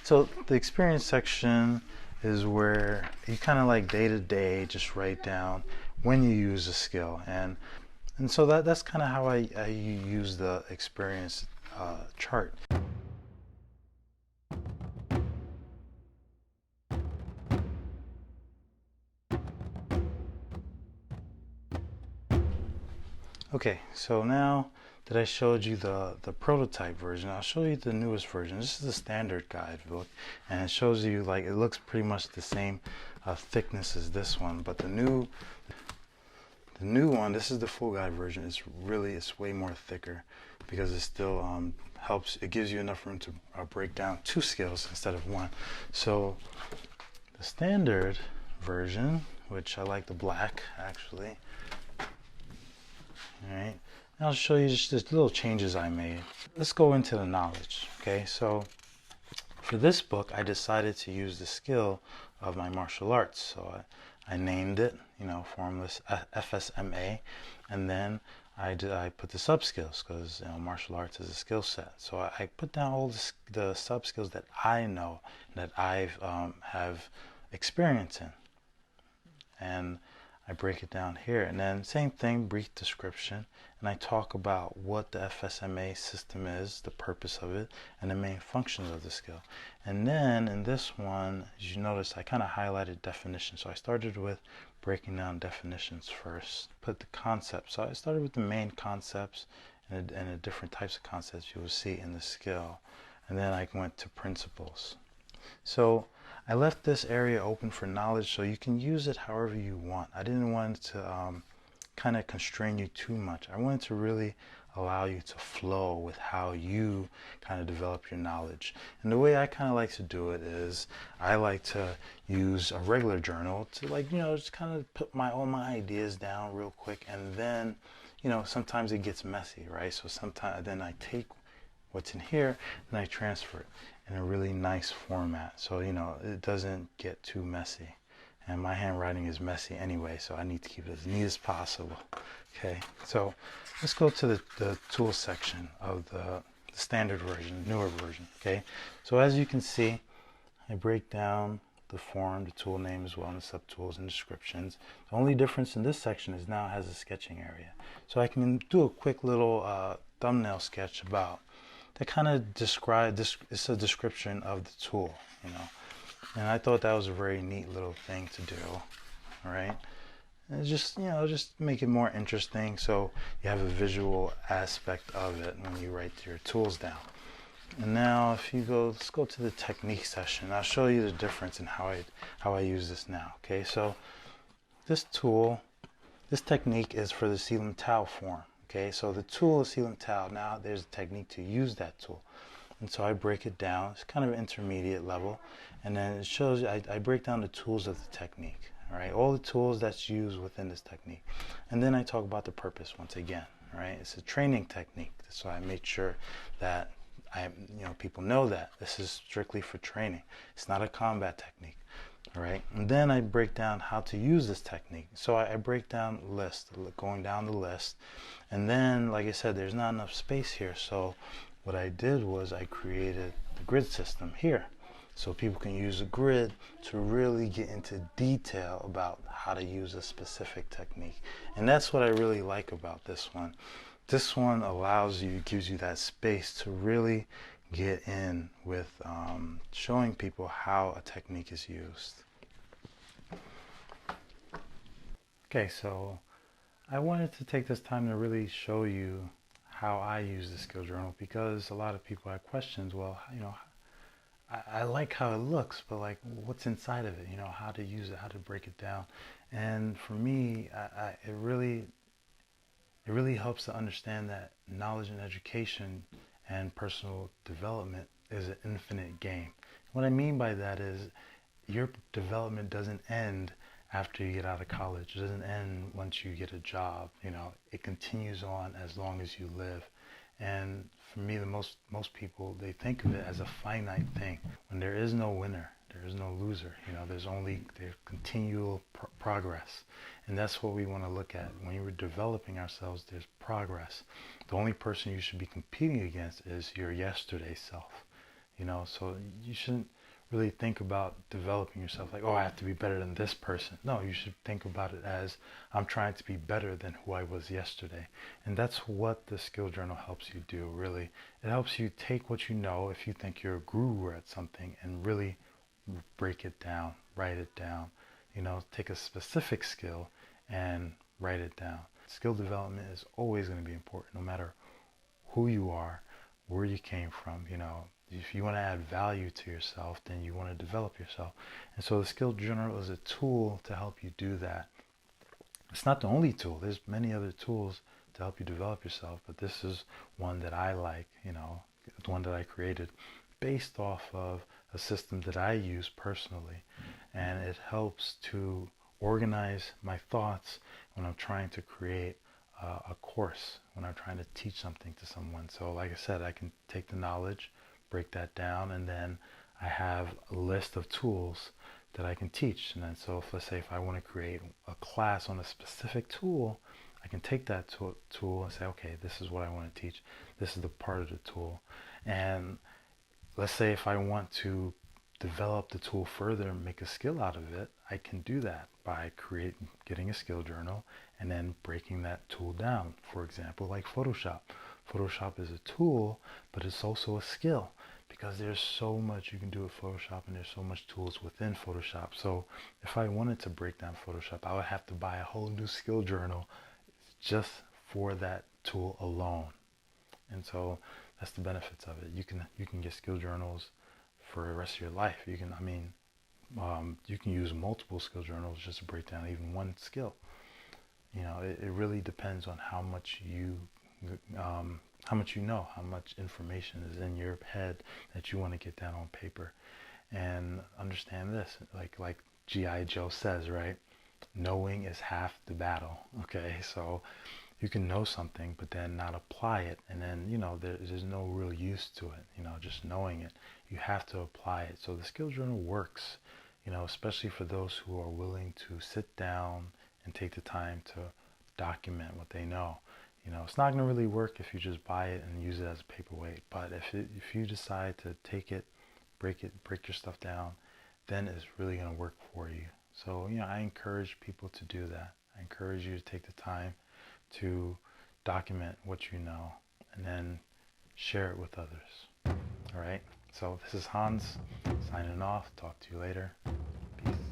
So the experience section is where you kind of like day to day just write down when you use a skill, and so that's kind of how I use the experience chart. Okay, so now that I showed you the prototype version, I'll show you the newest version. This is the standard guidebook, and it shows you, like, it looks pretty much the same thickness as this one, but the new one, this is the full guide version. It's way more thicker because it still helps. It gives you enough room to break down 2 skills instead of 1. So the standard version, which I like the black actually. All right, I'll show you just the little changes I made. Let's go into the knowledge. Okay, so for this book, I decided to use the skill of my martial arts. So I named it, formless FSMA, and then I put the sub skills because martial arts is a skill set. So I put down all the sub skills that I know, that I've have experience in, and I break it down here. And then same thing, brief description, and I talk about what the FSMA system is, the purpose of it, and the main functions of the skill. And then in this one, as you notice, I kind of highlighted definitions. So I started with breaking down definitions first, put the concepts. So I started with the main concepts and the different types of concepts you will see in the skill. And then I went to principles. So I left this area open for knowledge so you can use it however you want. I didn't want to kind of constrain you too much. I wanted to really allow you to flow with how you kind of develop your knowledge. And the way I kind of like to do it is I like to use a regular journal to just kind of put all my ideas down real quick, and then sometimes it gets messy, right? So sometimes then I take what's in here and I transfer it in a really nice format, so it doesn't get too messy. And my handwriting is messy anyway, so I need to keep it as neat as possible. Okay, so let's go to the tool section of the standard version, newer version. Okay, so as you can see, I break down the form, the tool name as well, and the subtools and descriptions. The only difference in this section is now it has a sketching area, so I can do a quick little thumbnail sketch about that kind of describe this. It's a description of the tool, and I thought that was a very neat little thing to do. All right, and just make it more interesting so you have a visual aspect of it when you write your tools down. And now if you let's go to the technique session. I'll show you the difference in how I use this now. Okay, so this technique is for the Selim Tao form. Okay, so the tool is Selim Tao. Now there's a technique to use that tool. And so I break it down. It's kind of an intermediate level. And then it shows you, I break down the tools of the technique. All right, all the tools that's used within this technique. And then I talk about the purpose once again. All right, it's a training technique. So I made sure that people know that this is strictly for training. It's not a combat technique. All right, and then I break down how to use this technique. So I break down list, going down the list, and then, like I said, there's not enough space here. So what I did was I created the grid system here, so people can use a grid to really get into detail about how to use a specific technique. And that's what I really like about this one. This one gives you that space to really get in with showing people how a technique is used. Okay, so I wanted to take this time to really show you how I use the skill journal, because a lot of people have questions. Well, I like how it looks, but like, what's inside of it? How to use it, how to break it down. And for me, it really helps to understand that knowledge and education and personal development is an infinite game. What I mean by that is your development doesn't end after you get out of college. It doesn't end once you get a job. It continues on as long as you live. And for me, most people, they think of it as a finite thing, when there is no winner, there is no loser. There's continual progress. And that's what we want to look at. When you're developing ourselves, there's progress. The only person you should be competing against is your yesterday self. So you shouldn't really think about developing yourself like, oh, I have to be better than this person. No, you should think about it as, I'm trying to be better than who I was yesterday. And that's what the skill journal helps you do, really. It helps you take what you know, if you think you're a guru at something, and really break it down, write it down. You know, take a specific skill and write it down. Skill development is always going to be important, no matter who you are, where you came from. You know, if you want to add value to yourself, then you want to develop yourself. And so the skill journal is a tool to help you do that. It's not the only tool. There's many other tools to help you develop yourself, but this is one that I like, you know, the one that I created based off of a system that I use personally. And it helps to organize my thoughts when I'm trying to create a course, when I'm trying to teach something to someone. So like I said, I can take the knowledge, break that down, and then I have a list of tools that I can teach. And then so if, let's say if I want to create a class on a specific tool, I can take that tool and say, okay, this is what I want to teach. This is the part of the tool. And let's say if I want to develop the tool further and make a skill out of it, I can do that by getting a skill journal and then breaking that tool down. For example, like Photoshop. Photoshop is a tool, but it's also a skill, because there's so much you can do with Photoshop, and there's so much tools within Photoshop. So if I wanted to break down Photoshop, I would have to buy a whole new skill journal just for that tool alone. And so that's the benefits of it. You can get skill journals for the rest of your life. You can, you can use multiple skill journals just to break down even one skill. You know, it really depends on how much you know, how much information is in your head that you want to get down on paper. And understand this, like G.I. Joe says, right? Knowing is half the battle. Okay, so you can know something but then not apply it, and then, you know, there's no real use to it, you know, just knowing it. You have to apply it. So the skill journal works, you know, especially for those who are willing to sit down and take the time to document what they know. You know, it's not going to really work if you just buy it and use it as a paperweight, but if you decide to take it, break your stuff down, then it's really going to work for you. So, you know, I encourage people to do that. I encourage you to take the time to document what you know and then share it with others. All right. So this is Hans signing off. Talk to you later. Peace.